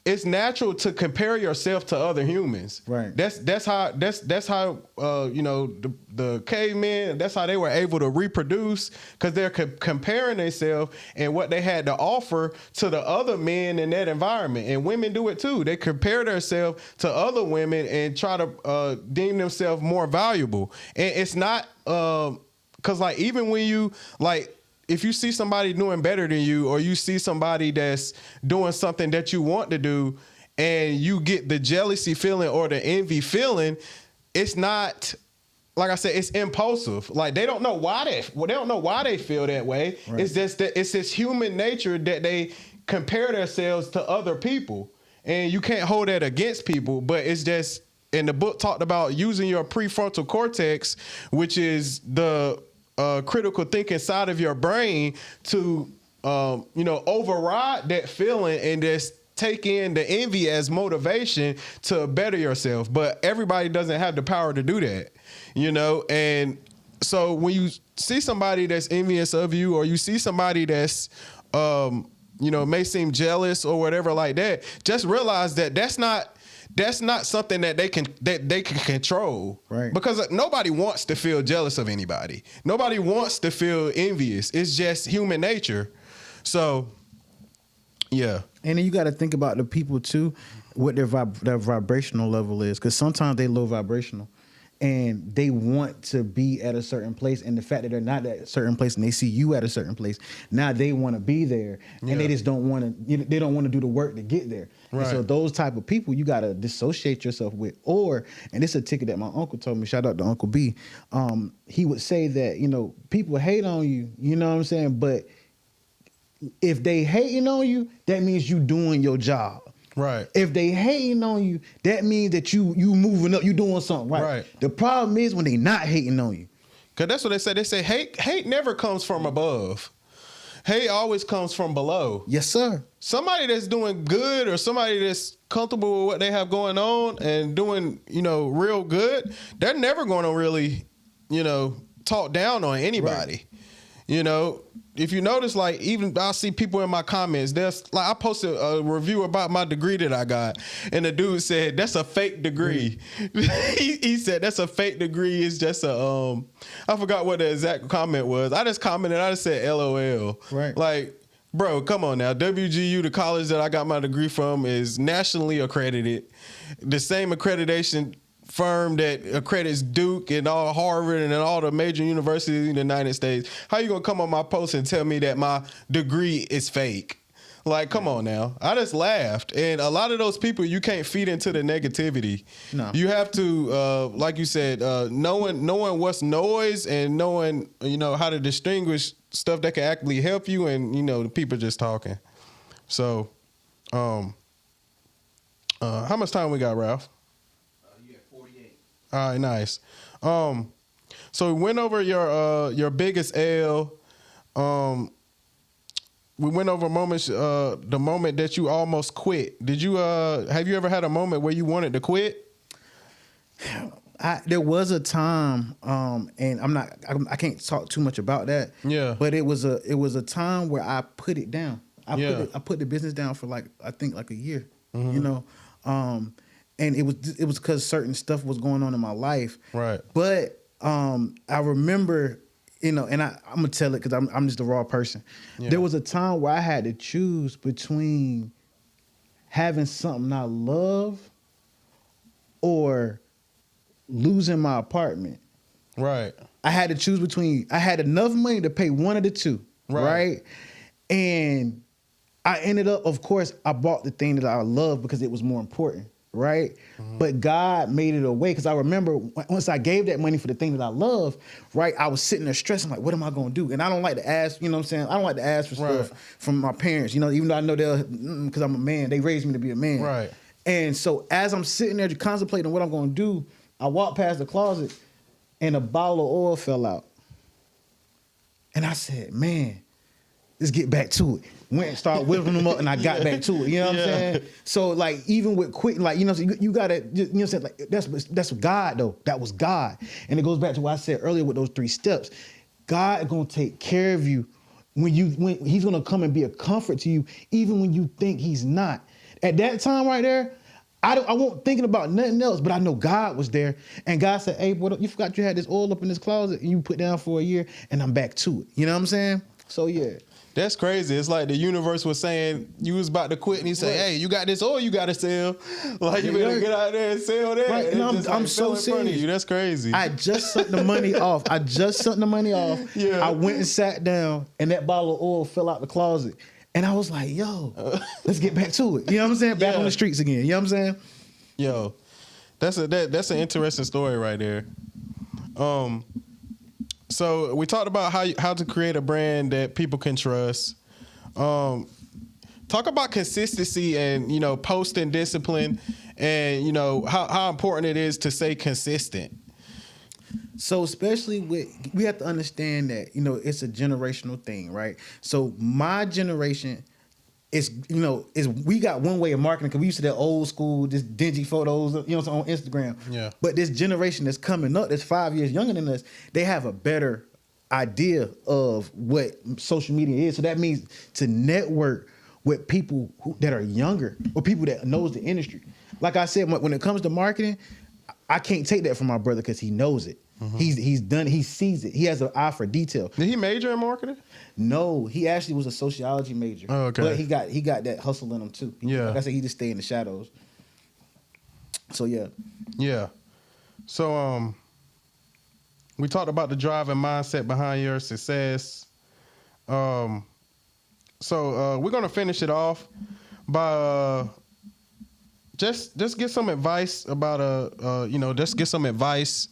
it's natural to compare yourself to other humans. Right. That's how the cavemen, that's how they were able to reproduce, because they're comparing themselves and what they had to offer to the other men in that environment. And women do it too. They compare themselves to other women and try to deem themselves more valuable. And it's not because like even when you like, if you see somebody doing better than you, or you see somebody that's doing something that you want to do, and you get the jealousy feeling or the envy feeling, it's not, like I said, it's impulsive. Like they don't know why they feel that way. Right. It's just that it's this human nature that they compare themselves to other people, and you can't hold that against people. But it's just, and the book talked about using your prefrontal cortex, which is the critical thinking side of your brain, to override that feeling and just take in the envy as motivation to better yourself. But everybody doesn't have the power to do that, and so when you see somebody that's envious of you, or you see somebody that's may seem jealous or whatever like that, just realize that that's not something that they can control. Right. Because nobody wants to feel jealous of anybody. Nobody wants to feel envious. It's just human nature. So, yeah. And then you got to think about the people too, what their vibrational level is, because sometimes they low vibrational, and they want to be at a certain place, and the fact that they're not at a certain place and they see you at a certain place, now they want to be there, and they just don't want to. They don't want to do the work to get there. Right. And so those type of people you got to dissociate yourself with. And this is a ticket that my uncle told me. Shout out to Uncle B. He would say that people hate on you. You know what I'm saying? But if they hating on you, that means you doing your job. Right. If they hating on you, that means that you moving up, you doing something right. Right. The problem is when they not hating on you. Because that's what they say. They say hate never comes from above. Hate always comes from below. Yes, sir. Somebody that's doing good, or somebody that's comfortable with what they have going on and doing, real good, they're never going to really, talk down on anybody. Right. If you notice, like, even I see people in my comments, there's like, I posted a review about my degree that I got, and the dude said, that's a fake degree. He said, that's a fake degree. It's just I forgot what the exact comment was. I just commented, I just said LOL. Right. Like, bro, come on now. WGU, the college that I got my degree from, is nationally accredited. The same accreditation firm that accredits Duke and all Harvard and all the major universities in the United States. How you gonna come on my post and tell me that my degree is fake? Like, come on now. I just laughed. And a lot of those people, you can't feed into the negativity. No. You have to, like you said, knowing what's noise, and knowing, how to distinguish stuff that can actually help you, and, the people just talking. So, how much time we got, Ralph? All right, nice. So we went over your biggest L. We went over moments, the moment that you almost quit. Did you have you ever had a moment where you wanted to quit? There was a time, and I can't talk too much about that. Yeah. But it was a time where I put it down. I put the business down for I think a year. Mm-hmm. and it was because certain stuff was going on in my life. Right. But I remember, and I'm gonna tell it because I'm just a raw person. Yeah. There was a time where I had to choose between having something I love or losing my apartment. Right. I had to choose between. I had enough money to pay one of the two. Right. And I ended up, of course, I bought the thing that I love because it was more important. Right. Mm-hmm. But God made it a way, because I remember once I gave that money for the thing that I love, right, I was sitting there stressing, like, what am I going to do? And I don't like to ask, you know what I'm saying? I don't like to ask for stuff from my parents, you know, even though I know they'll, because I'm a man, they raised me to be a man. Right. And so as I'm sitting there contemplating what I'm going to do, I walked past the closet and a bottle of oil fell out. And I said, man, let's get back to it. Went and started whipping them up, and I got back to it. You know what I'm saying? So like, even with quitting, like, you know, so you gotta, you know what I'm saying? Like, that's God though. That was God, and it goes back to what I said earlier with those 3 steps. God is gonna take care of you when He's gonna come and be a comfort to you, even when you think He's not. At that time right there, I wasn't thinking about nothing else, but I know God was there, and God said, "Hey, boy, you forgot you had this oil up in this closet, and you put down for a year, and I'm back to it." You know what I'm saying? So yeah. That's crazy. It's like the universe was saying you was about to quit, and He said, "Hey, you got this oil you got to sell. Like, you better get out there and sell that." Right. And I'm so serious. That's crazy. I just sent the money off. Yeah. I went and sat down, and that bottle of oil fell out the closet. And I was like, yo, let's get back to it. You know what I'm saying? Back on the streets again. You know what I'm saying? Yo, that's an interesting story right there. So we talked about how to create a brand that people can trust. Talk about consistency and, you know, posting discipline, and, you know, how important it is to stay consistent. So especially we have to understand that, you know, it's a generational thing, right? So my generation we got one way of marketing, because we used to that old school, just dingy photos, you know, on Instagram. Yeah. But this generation that's coming up, that's 5 years younger than us, they have a better idea of what social media is. So that means to network with people that are younger, or people that knows the industry. Like I said, when it comes to marketing, I can't take that from my brother because he knows it. Mm-hmm. He's done. He sees it. He has an eye for detail. Did he major in marketing? No, he actually was a sociology major. Oh, okay. But he got that hustle in him too. Like I said, he just stay in the shadows. So yeah. Yeah. So we talked about the drive and mindset behind your success. So we're gonna finish it off by just get some advice about just get some advice.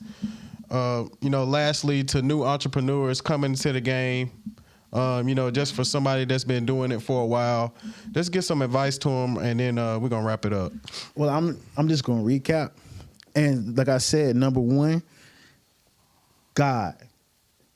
Lastly, to new entrepreneurs coming into the game, just for somebody that's been doing it for a while, just get some advice to them, and then we're gonna wrap it up. Well, I'm just gonna recap, and like I said, number 1, God.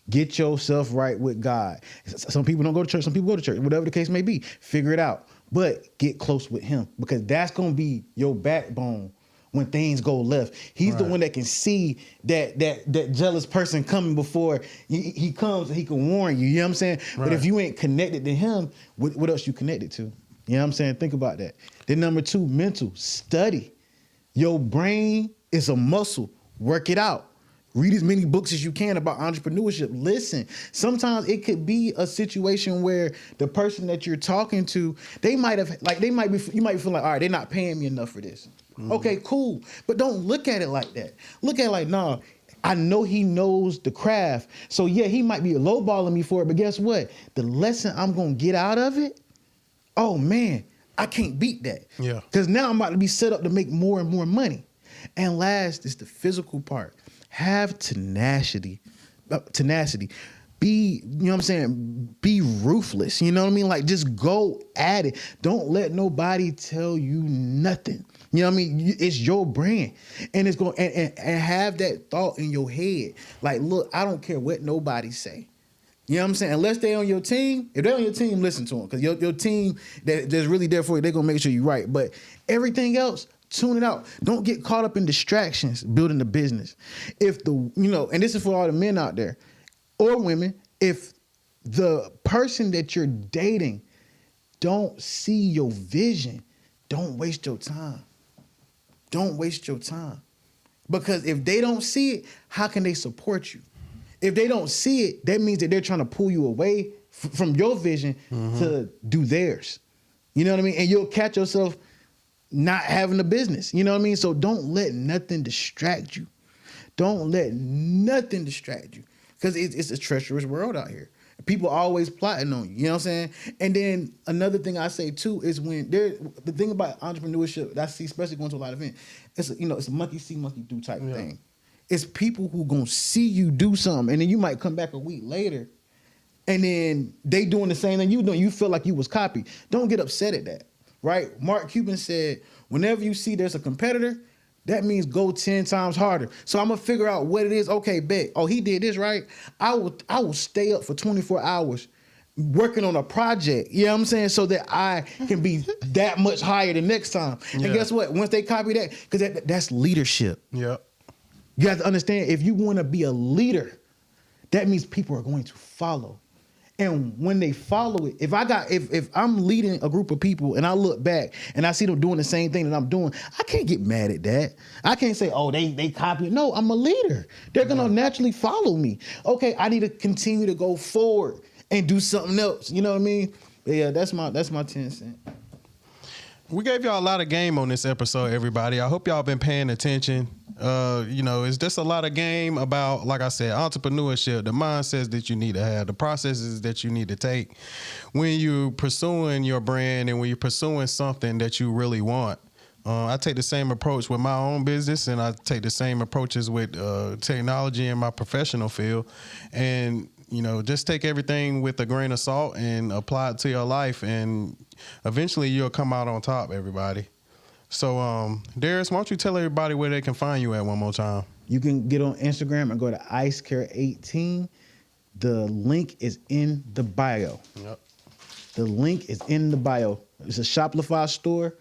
Get yourself right with God. Some people don't go to church, some people go to church, whatever the case may be. Figure it out, but get close with Him, because that's gonna be your backbone when things go left. He's the one that can see that jealous person coming before he comes, and he can warn you. You know what I'm saying? Right. But if you ain't connected to Him, what else you connected to? You know what I'm saying? Think about that. Then number 2, mental. Study. Your brain is a muscle. Work it out. Read as many books as you can about entrepreneurship. Listen, sometimes it could be a situation where the person that you're talking to, you might be feeling like, all right, they're not paying me enough for this. Mm-hmm. Okay, cool. But don't look at it like that. Look at it like, nah, I know he knows the craft. So yeah, he might be lowballing me for it, but guess what? The lesson I'm going to get out of it, oh man, I can't beat that. Yeah. Because now I'm about to be set up to make more and more money. And last is the physical part. Have tenacity. Be, you know what I'm saying? Be ruthless. You know what I mean? Like, just go at it. Don't let nobody tell you nothing. You know what I mean? It's your brand. And it's going and have that thought in your head. Like, look, I don't care what nobody say. You know what I'm saying? Unless they're on your team. If they're on your team, listen to them. Because your team that's really there for you, they're going to make sure you're right. But everything else, tune it out. Don't get caught up in distractions building the business. And this is for all the men out there or women, if the person that you're dating don't see your vision, don't waste your time. don't waste your time. Because if they don't see it, how can they support you? If they don't see it, that means that they're trying to pull you away from your vision to do theirs. You know what I mean? And you'll catch yourself not having a business. You know what I mean? So don't let nothing distract you. Don't let nothing distract you. Because it's a treacherous world out here. People always plotting on you. You know what I'm saying? And then another thing I say too is when the thing about entrepreneurship that I see, especially going to a lot of events, it's a monkey see, monkey do type of thing. It's people who gonna see you do something, and then you might come back a week later, and then they doing the same thing you doing. You feel like you was copied. Don't get upset at that, right? Mark Cuban said, whenever you see there's a competitor, that means go 10 times harder. So I'm gonna figure out what it is. Okay, bet. Oh, he did this, right? I will stay up for 24 hours working on a project, you know what I'm saying, so that I can be that much higher the next time. And guess what? Once they copy that, because that's leadership. Yep. You have to understand, if you want to be a leader, that means people are going to follow. And when they follow it, if I'm leading a group of people and I look back and I see them doing the same thing that I'm doing, I can't get mad at that. I can't say, oh, they copy. No, I'm a leader. They're gonna naturally follow me. Okay, I need to continue to go forward and do something else. You know what I mean? But yeah, that's my 10 cents. We gave y'all a lot of game on this episode, everybody. I hope y'all been paying attention. It's just a lot of game about, like I said, entrepreneurship, the mindsets that you need to have, the processes that you need to take when you're pursuing your brand and when you're pursuing something that you really want. I take the same approach with my own business, and I take the same approaches with technology in my professional field. And just take everything with a grain of salt and apply it to your life, and eventually you'll come out on top, everybody. So, Darius, why don't you tell everybody where they can find you at one more time? You can get on Instagram and go to IceCare18. The link is in the bio. Yep. The link is in the bio. It's a Shopify store.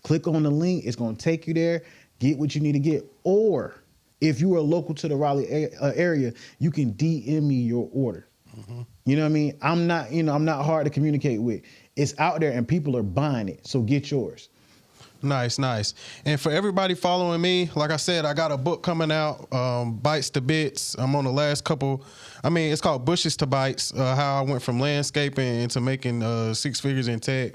Click on the link. It's going to take you there. Get what you need to get. Or if you are local to the Raleigh area, you can DM me your order. You know what I mean? I'm not hard to communicate with. It's out there and people are buying it. So get yours. Nice. And for everybody following me, like I said, I got a book coming out, Bites to Bits. I'm on the last couple. It's called Bushes to Bites, how I went from landscaping into making 6 figures in tech.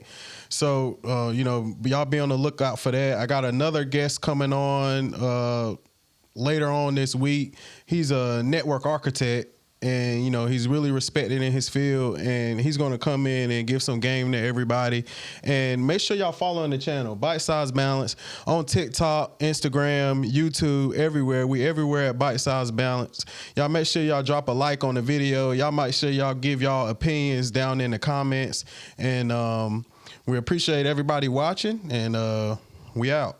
So, y'all be on the lookout for that. I got another guest coming on later on this week. He's a network architect. And, he's really respected in his field, and he's going to come in and give some game to everybody. And make sure y'all following the channel, ByteSizedBalance, on TikTok, Instagram, YouTube, everywhere. We everywhere at ByteSizedBalance. Y'all make sure y'all drop a like on the video. Y'all make sure y'all give y'all opinions down in the comments. And we appreciate everybody watching, and we out.